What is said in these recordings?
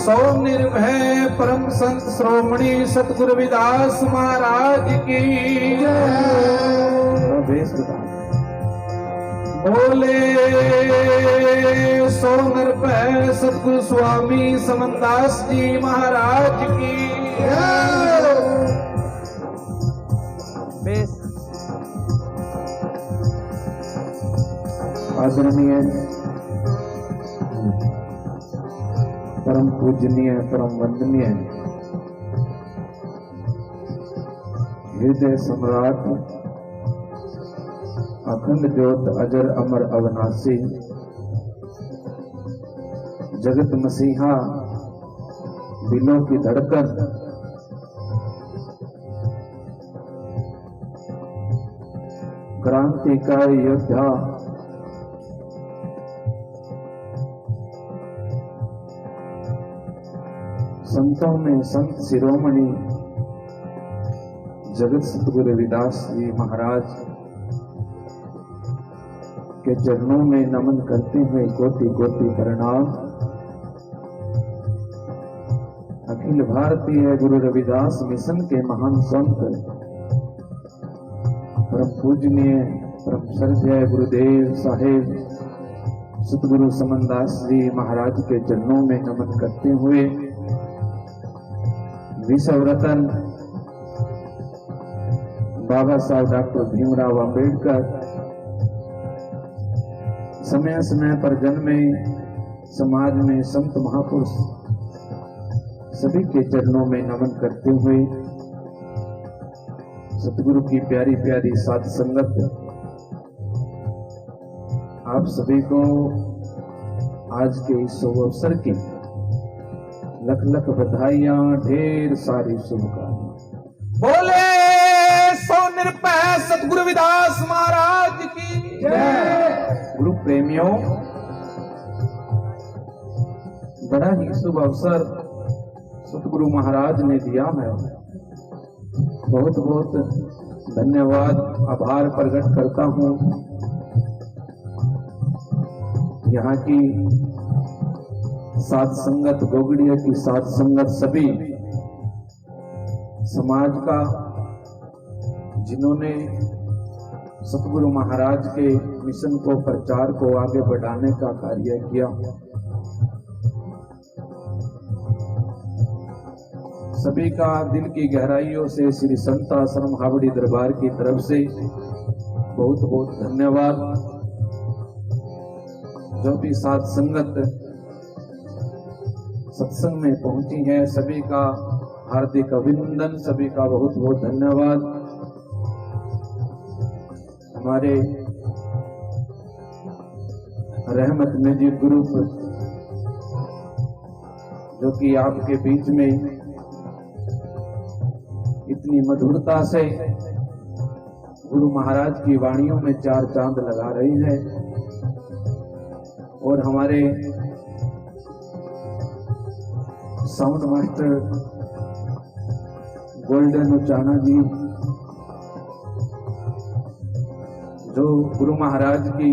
सो निर्भय परम संत श्रोमणी सतगुरु रविदास महाराज की बोले सो निर्भय सतगुरु स्वामी समनदास जी महाराज की आदरणीय परम पूजनीय परम वंदनीय हृदय सम्राट अखंड ज्योत अजर अमर अविनाशी जगत मसीहा दिलों की धड़कन क्रांतिकारी योद्धा संतों में संत शिरोमणि जगत सतगुरु रविदास जी महाराज के चरणों में नमन करते हुए कोटि कोटि प्रणाम। अखिल भारतीय गुरु रविदास मिशन के महान संत परम पूजनीय परम श्रद्धेय गुरुदेव साहेब सतगुरु समनदास जी महाराज के चरणों में नमन करते हुए विश्व रतन बाबा साहब डॉक्टर भीमराव अंबेडकर समय समय पर जन्मे समाज में संत महापुरुष सभी के चरणों में नमन करते हुए सतगुरु की प्यारी प्यारी साध संगत आप सभी को आज के इस शुभ अवसर की लख लख बधाइयां ढेर सारी शुभकामनाएं। बोले सो निर्भय सतगुरु रविदास महाराज की जय। गुरु प्रेमियों, बड़ा ही शुभ अवसर सतगुरु महाराज ने दिया है। बहुत बहुत धन्यवाद आभार प्रकट करता हूं यहाँ की साध संगत, गोगड़िया की साध संगत, सभी समाज का जिन्होंने सतगुरु महाराज के मिशन को, प्रचार को आगे बढ़ाने का कार्य किया। सभी का दिल की गहराइयों से श्री संत आश्रम हावड़ी दरबार की तरफ से बहुत बहुत धन्यवाद। जो भी साध संगत सत्संग में पहुंची है सभी का हार्दिक अभिनंदन, सभी का बहुत बहुत धन्यवाद। हमारे रहमत म्यूजिक ग्रुप जो कि आपके बीच में इतनी मधुरता से गुरु महाराज की वाणियों में चार चांद लगा रही है, और हमारे साउंड मास्टर गोल्डन उचाना जी जो गुरु महाराज की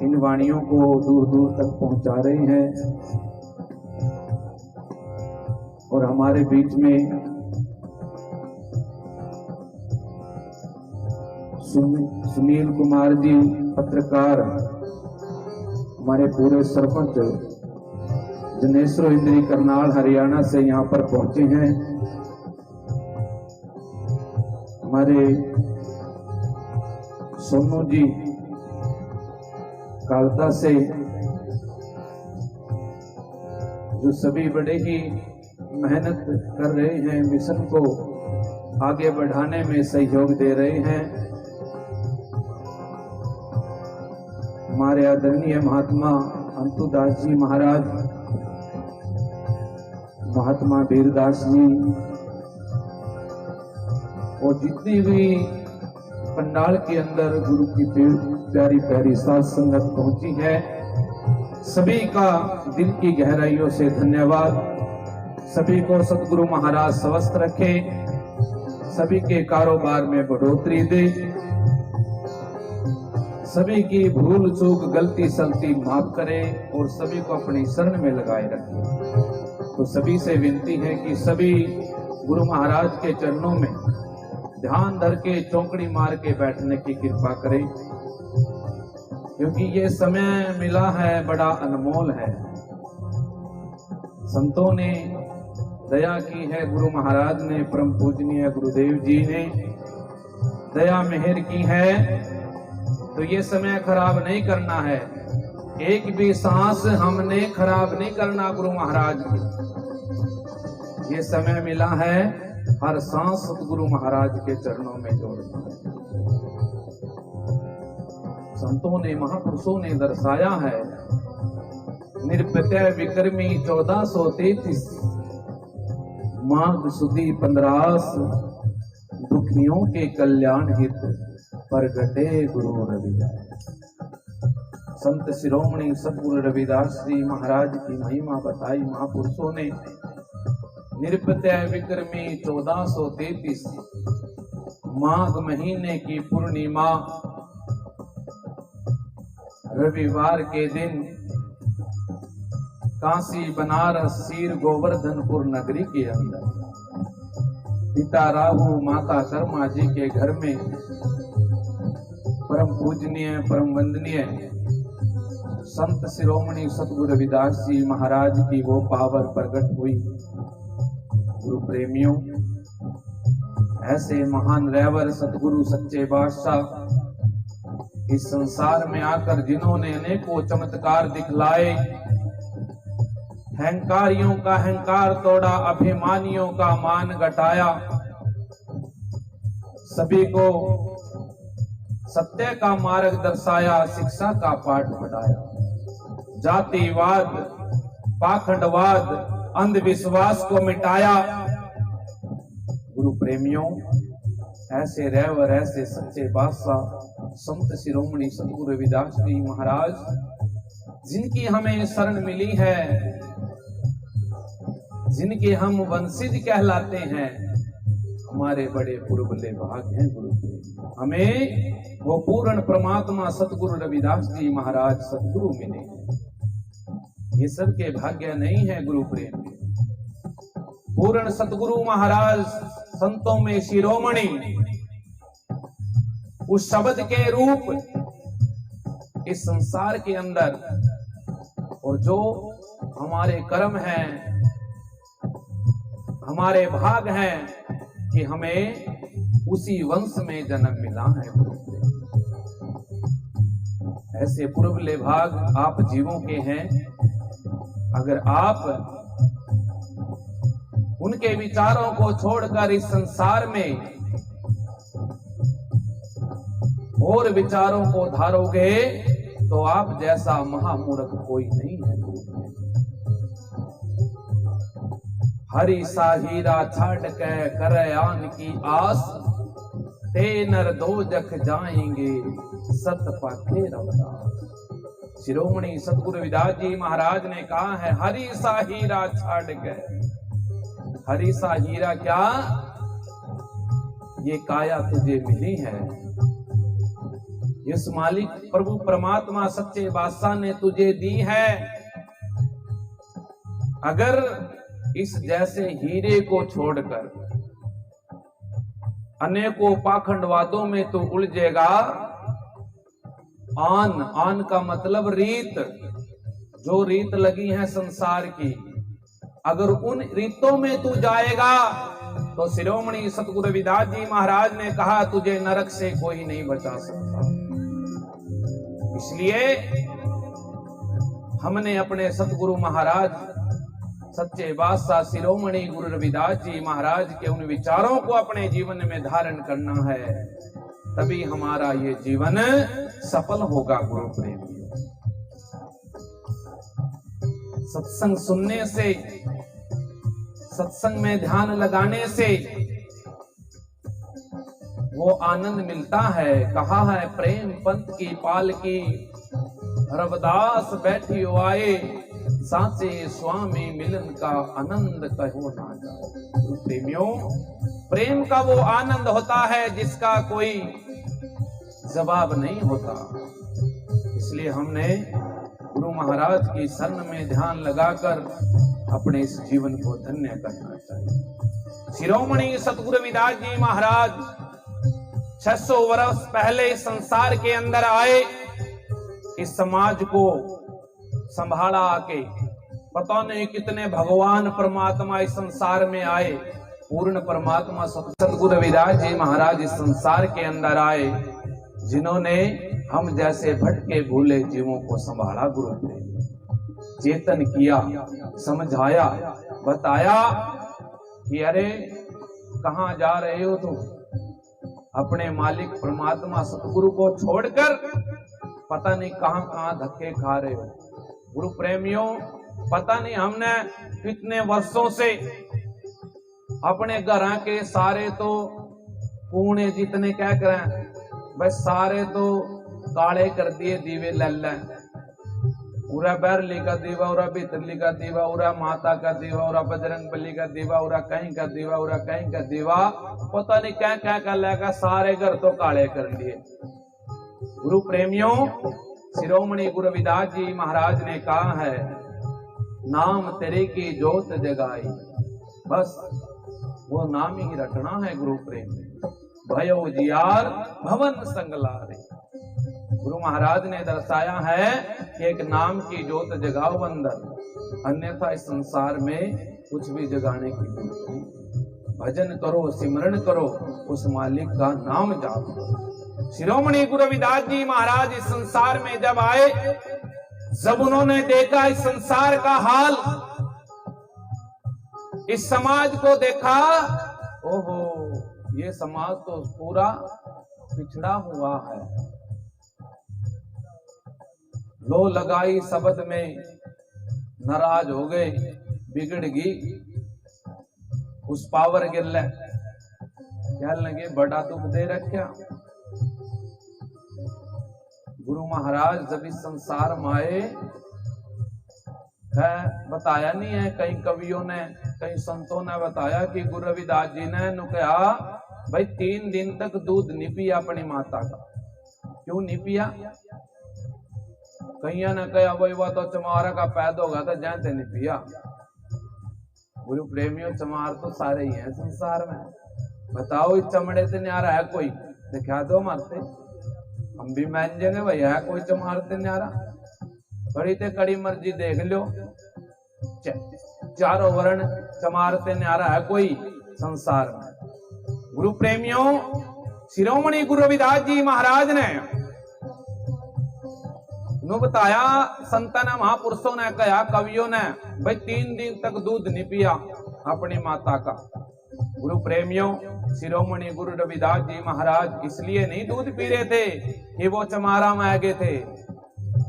इन वाणियों को दूर दूर तक पहुंचा रहे हैं, और हमारे बीच में सुनील कुमार जी पत्रकार, हमारे पूरे सरपंच जनेश्वर इंद्री करनाल हरियाणा से यहाँ पर पहुंचे हैं। हमारे सोनू जी कालता से जो सभी बड़े ही मेहनत कर रहे हैं, मिशन को आगे बढ़ाने में सहयोग दे रहे हैं। हमारे आदरणीय महात्मा अंतुदास जी महाराज, महात्मा वीरदास जी, और जितनी भी पंडाल के अंदर गुरु की प्यारी प्यारी साध संगत पहुंची है, सभी का दिल की गहराइयों से धन्यवाद। सभी को सतगुरु महाराज स्वस्थ रखे, सभी के कारोबार में बढ़ोतरी दे, सभी की भूल चूक गलती सलती माफ करे और सभी को अपनी शरण में लगाए रखे। तो सभी से विनती है कि सभी गुरु महाराज के चरणों में ध्यान धर के चौकड़ी मार के बैठने की कृपा करें, क्योंकि ये समय मिला है बड़ा अनमोल है। संतों ने दया की है, गुरु महाराज ने, परम पूजनीय गुरुदेव जी ने दया मेहर की है, तो ये समय खराब नहीं करना है। एक भी सांस हमने खराब नहीं करना गुरु महाराज की। ये समय मिला है हर सांस गुरु महाराज के चरणों में जोड़ना है। संतों ने, महापुरुषों ने दर्शाया है, निरप्रत्यय विक्रमी 1433 माघ सुदी 15 दुखियों के कल्याण हित प्रगटे गुरु रविदास। संत शिरोमणि सतगुरु रविदास जी महाराज की महिमा बताई महापुरुषों ने। निरप्रत्यय विक्रमी 1433 माघ महीने की पूर्णिमा रविवार के दिन काशी, बनारस, सीर, गोवर्धनपुर नगरी के अंदर पिता राहु, माता कर्मा जी के घर में परम पूजनीय, परम वंदनीय संत शिरोमणि सतगुरु रविदास जी महाराज की वो पावर प्रकट हुई। गुरु प्रेमियों, ऐसे महान रहवर सतगुरु सच्चे बादशाह इस संसार में आकर जिन्होंने अनेकों चमत्कार दिखलाए, अहंकारियों का अहंकार तोड़ा, अभिमानियों का मान घटाया, सभी को सत्य का मार्ग दर्शाया, शिक्षा का पाठ पढ़ाया, जातिवाद, पाखंडवाद, अंधविश्वास को मिटाया। गुरु प्रेमियों, ऐसे रहवर, ऐसे सच्चे बादशाह संत शिरोमणि सतगुरु रविदास जी महाराज, जिनकी हमें शरण मिली है, जिनके हम वंशिज कहलाते हैं, हमारे बड़े पुरबले भाग हैं। गुरु प्रेम, हमें वो पूर्ण परमात्मा सतगुरु रविदास जी महाराज सतगुरु मिले हैं। ये सबके भाग्य नहीं है गुरु प्रेम। पूर्ण सतगुरु महाराज संतों में शिरोमणि, उस शब्द के रूप इस संसार के अंदर, और जो हमारे कर्म हैं, हमारे भाग हैं कि हमें उसी वंश में जन्म मिला है। ऐसे पूर्वले भाग आप जीवों के हैं। अगर आप उनके विचारों को छोड़कर इस संसार में और विचारों को धारोगे तो आप जैसा महामूर्ख कोई नहीं है। हरि सा हीरा छाड़ के करयान की आस, ते नर दो जख जाएंगे सत पाखे रवदास। शिरोमणि सतगुरु रविदास जी महाराज ने कहा है, हरि सा हीरा छाड़ के। हरि सा हीरा क्या? ये काया तुझे मिली है, इस मालिक प्रभु परमात्मा सच्चे बादशाह ने तुझे दी है। अगर इस जैसे हीरे को छोड़कर अनेकों पाखंडवादों में तू उलझेगा, आन का मतलब रीत, जो रीत लगी है संसार की, अगर उन रीतों में तू जाएगा तो शिरोमणि सतगुरु रविदास जी महाराज ने कहा, तुझे नरक से कोई नहीं बचा सकता। इसलिए हमने अपने सतगुरु महाराज सच्चे बादशाह शिरोमणि गुरु रविदास जी महाराज के उन विचारों को अपने जीवन में धारण करना है, तभी हमारा ये जीवन सफल होगा। गुरु प्रेमी, सत्संग सुनने से, सत्संग में ध्यान लगाने से वो आनंद मिलता है। कहा है, प्रेम पंथ की पाल की रविदास बैठी आए, साचे स्वामी मिलन का आनंद कहो ना जाए। प्रेमियों, प्रेम का वो आनंद होता है जिसका कोई जवाब नहीं होता। इसलिए हमने गुरु महाराज की शरण में ध्यान लगाकर अपने इस जीवन को धन्य करना चाहिए। शिरोमणि सतगुरु रविदास जी महाराज 600 वर्ष पहले इस संसार के अंदर आए, इस समाज को संभाला आके। पता नहीं कितने भगवान परमात्मा इस संसार में आए, पूर्ण परमात्मा सतगुरु रविदास जी महाराज इस संसार के अंदर आए, जिन्होंने हम जैसे भटके भूले जीवों को संभाला। गुरु ने चेतन किया, समझाया, बताया कि अरे कहां जा रहे हो तुम, अपने मालिक परमात्मा सतगुरु को छोड़कर पता नहीं कहां कहां धक्के खा रहे हो। गुरु प्रेमियों, पता नहीं हमने कितने वर्षों से अपने घर के सारे तो कूने जितने क्या करें, बस सारे तो काले कर दिए दीवे लल्ला। उरा बैरली का दीवा, उरा भीतरली का दीवा, उरा माता का दीवा, उरा बजरंग बली का दीवा, उरा कहीं का दीवा, उरा कहीं का दीवा, पता नहीं क्या क्या कर लेगा, सारे घर तो काले कर लिए। गुरु प्रेमियों, शिरोमणि गुरु रविदास जी महाराज ने कहा है, नाम तेरे की जोत जगाई। बस वो नाम ही रटना है गुरु प्रेम में। भयो जियार भवन संगलारे। गुरु महाराज ने दर्शाया है कि एक नाम की जोत जगाओ अंदर, अन्यथा इस संसार में कुछ भी जगाने की जरूरत नहीं। भजन करो, सिमरन करो, उस मालिक का नाम जापो। शिरोमणि गुरु रविदास जी महाराज इस संसार में जब आए, जब उन्होंने देखा इस संसार का हाल, इस समाज को देखा, ओहो ये समाज तो पूरा पिछड़ा हुआ है। लो लगाई शब्द में नाराज हो गए, बिगड़ गई। उस पावर गिल्ले क्या लगे, बड़ा दुख दे रखा। गुरु महाराज जब इस संसार में आए, है बताया नहीं है, कई कवियों ने, कई संतों ने बताया कि गुरु रविदास जी ने कहा, भाई 3 दिन तक दूध नहीं पिया अपनी माता का। क्यों नहीं पिया? कईया ने कहा भाई वह तो चमारा का पैदा होगा था, जानते नहीं पिया। गुरु प्रेमियों, चमार तो सारे ही हैं संसार में। बताओ इस चमड़े से न्यारा है कोई? दिखा दो मारते, हम भी मान जाएंगे भाई है कोई चमार से न्यारा। कड़ी ते कड़ी मर्जी देख लो, चारों वर्ण चमार से न्यारा है कोई संसार में। गुरु प्रेमियों, शिरोमणि गुरु रविदास जी महाराज ने बताया, संतन महापुरुषों ने कहा, कवियों ने, भाई 3 दिन तक दूध नहीं पिया अपनी माता का। गुरु प्रेमियों, शिरोमणि गुरु रविदास जी महाराज इसलिए नहीं दूध पी रहे थे कि वो चमारा में आ गए थे,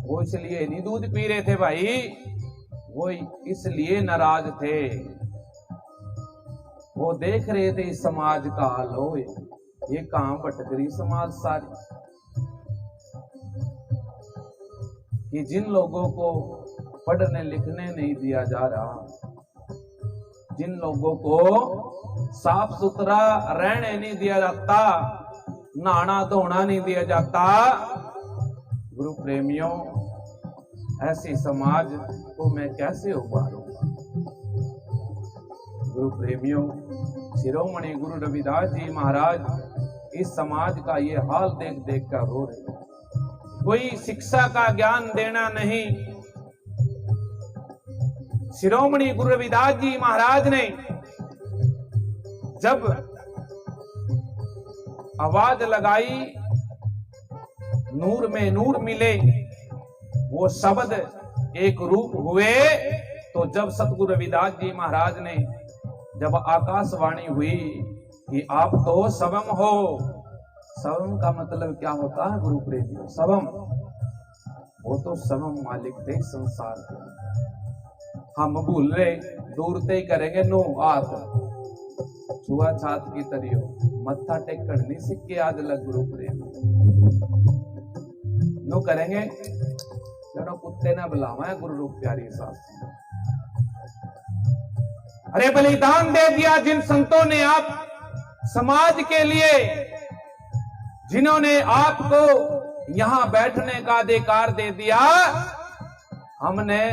वो इसलिए नहीं दूध पी रहे थे भाई, वो इसलिए नाराज थे। वो देख रहे थे इस समाज का हाल हो, ये कहां भटक रही समाज सारी, कि जिन लोगों को पढ़ने लिखने नहीं दिया जा रहा, जिन लोगों को साफ सुथरा रहने नहीं दिया जाता, नहाना धोना नहीं दिया जाता, गुरु प्रेमियों, ऐसी समाज को मैं कैसे उबारूंगा? गुरु प्रेमियों, शिरोमणि गुरु रविदास जी महाराज इस समाज का ये हाल देख देख कर रो रहे। कोई शिक्षा का ज्ञान देना नहीं। शिरोमणि गुरु रविदास जी महाराज ने जब आवाज लगाई, नूर में नूर मिले, वो शब्द एक रूप हुए, तो जब सतगुरु रविदास जी महाराज ने जब आकाशवाणी हुई कि आप तो सबम हो। सबम का मतलब क्या होता है गुरु प्रेमियों? सबम, वो तो सबम मालिक थे संसार के। हम भूल रहे, दूरते ही करेंगे नो हाथ छुआ छात की तरियो, मत्था टेकन नहीं सिक्के आज लग गुरु प्रेम नो करेंगे, जनो कुत्ते ना बुलावा है गुरु रूप प्यारी सास। अरे बलिदान दे दिया जिन संतों ने आप समाज के लिए, जिन्होंने आपको यहां बैठने का अधिकार दे दिया, हमने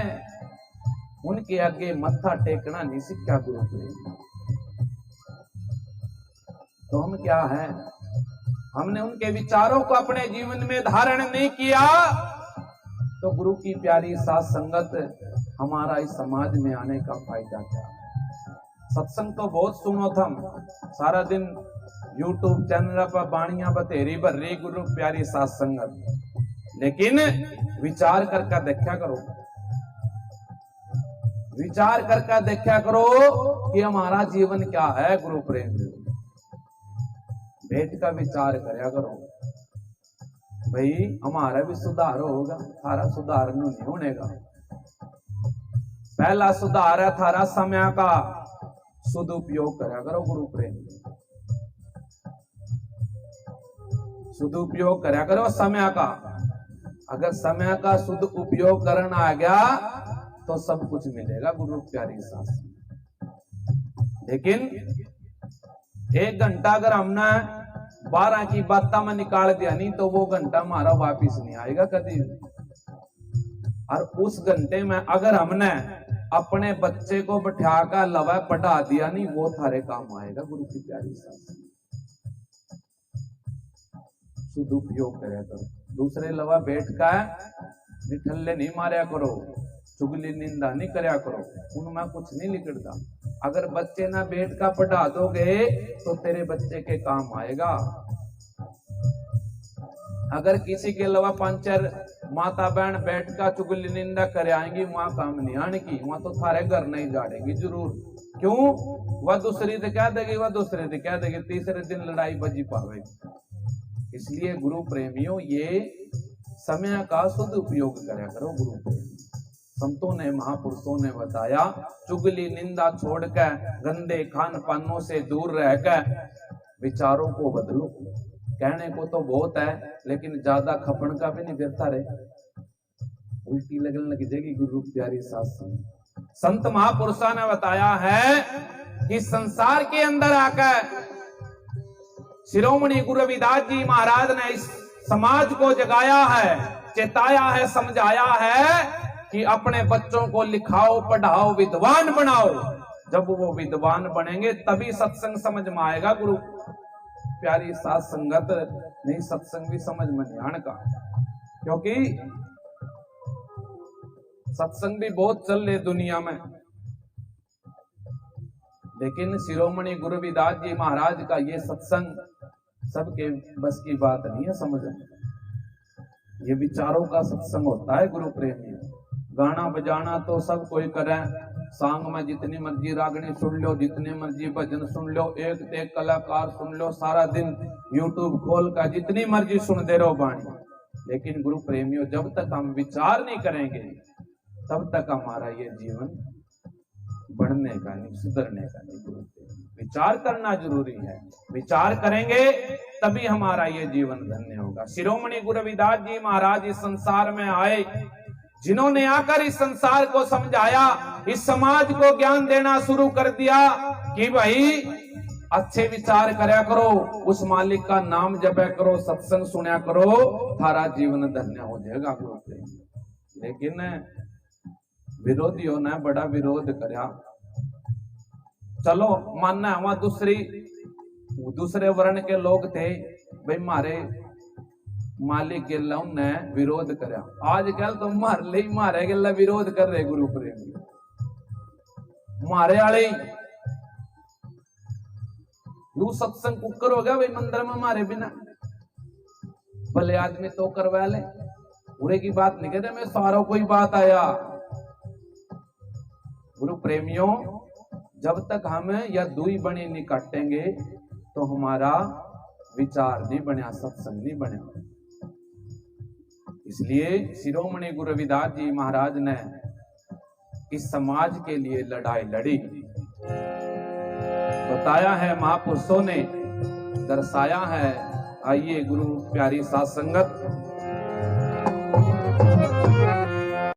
उनके आगे मत्था टेकना नहीं सीखा गुरु प्रेम। तो हम क्या है, हमने उनके विचारों को अपने जीवन में धारण नहीं किया, तो गुरु की प्यारी साथ संगत हमारा इस समाज में आने का फायदा क्या है। सत्संग तो बहुत सुनो थम, सारा दिन YouTube चैनल पर बाणियां बतेरी भर रही गुरु प्यारी साथ संगत, लेकिन विचार करके देखा करो, विचार करके देखा करो कि हमारा जीवन क्या है। गुरु प्रेम भेंट का विचार करया करो भाई, हमारा भी सुधार होगा, थारा सुधार नहीं होनेगा। पहला सुधार है थारा समय का सदुपयोग करा करो। गुरु प्रेम सदुपयोग करा करो समय का। अगर समय का शुद्ध उपयोग करना आ गया तो सब कुछ मिलेगा गुरु प्यारी साथ। लेकिन 1 घंटा अगर हमने 12 की बात में निकाल दिया नहीं तो वो घंटा हमारा वापिस नहीं आएगा कभी। और उस घंटे में अगर हमने अपने बच्चे को बैठा कर लवा पढ़ा दिया नहीं, वो थारे काम आएगा गुरु की प्यारी साथ। सदुपयोग करा करो, दूसरे लवा बैठ कर निठल्ले नहीं मारा करो, चुगली निंदा नहीं करया करो, उनमें कुछ नहीं लिखता। अगर बच्चे ना बैठ का पढ़ा दोगे तो तेरे बच्चे के काम आएगा। अगर किसी के अलावा 5-4 माता बहन बैठ का चुगली निंदा कर आएंगी, वहां काम नहीं आने की, वहां तो थारे घर नहीं जाड़ेगी जरूर। क्यों? वह दूसरी से कह देगी, वह दूसरे से कह देगी, तीसरे दिन लड़ाई बजी पावेगी। इसलिए गुरु प्रेमियों, ये समय का शुद्ध उपयोग करा करो। गुरु प्रेमी संतों ने, महापुरुषों ने बताया, चुगली निंदा छोड़कर, गंदे खान पानों से दूर रहकर विचारों को बदलो। कहने को तो बहुत है, लेकिन ज्यादा खपन का भी नहीं देता रहे, उल्टी लगने लग जाएगी। गुरु प्यारी साथ संत महापुरुषों ने बताया है कि संसार के अंदर आकर शिरोमणि गुरु रविदास जी महाराज ने इस समाज को जगाया है, चेताया है, समझाया है कि अपने बच्चों को लिखाओ, पढ़ाओ, विद्वान बनाओ। जब वो विद्वान बनेंगे तभी सत्संग समझ में आएगा। गुरु प्यारी साथ संगत नहीं, सत्संग भी समझ में नहीं आने का, क्योंकि सत्संग भी बहुत चल रहे दुनिया में, लेकिन शिरोमणि गुरु रविदास जी महाराज का ये सत्संग सबके बस की बात नहीं है समझना। ये विचारों का सत्संग होता है गुरु प्रेमी। गाना बजाना तो सब कोई करे, सांग में जितनी मर्जी रागनी सुन लो, जितने मर्जी भजन सुन लो, एक से एक कलाकार सुन लो, सारा दिन यूट्यूब खोल कर जितनी मर्जी सुनते रहो बाणी। लेकिन गुरु प्रेमियों, जब तक हम विचार नहीं करेंगे तब तक हमारा ये जीवन बढ़ने का नहीं, सुधरने का नहीं। गुरु विचार करना जरूरी है, विचार करेंगे तभी हमारा ये जीवन धन्य होगा। शिरोमणि गुरु रविदास जी महाराज इस संसार में आए, जिन्होंने आकर इस संसार को समझाया, इस समाज को ज्ञान देना शुरू कर दिया कि भाई अच्छे विचार करया करो, उस मालिक का नाम जपया करो, सत्संग सुनया करो, थारा जीवन धन्य हो जाएगा। लेकिन विरोधियों ने बड़ा विरोध करया। चलो मानना वहां दूसरे वर्ण के लोग थे, भाई मारे मालिक गेला ने विरोध करया। आजकल तो मारे गेला विरोध कर रहे गुरु प्रेमी, मारे वाले यू सत्संग कुकर हो गया भाई मंदिर में मारे बिना, भले आदमी तो करवा ले, पूरे की बात नहीं कहते, मैं सारों कोई बात आया। गुरु प्रेमियों, जब तक हम या दुई बनी नहीं काटेंगे तो हमारा विचार नहीं बना, सत्संग नहीं बना। इसलिए शिरोमणि गुरु रविदास जी महाराज ने इस समाज के लिए लड़ाई लड़ी। बताया है महापुरुषों ने, दर्शाया है। आइए गुरु प्यारी साथ संगत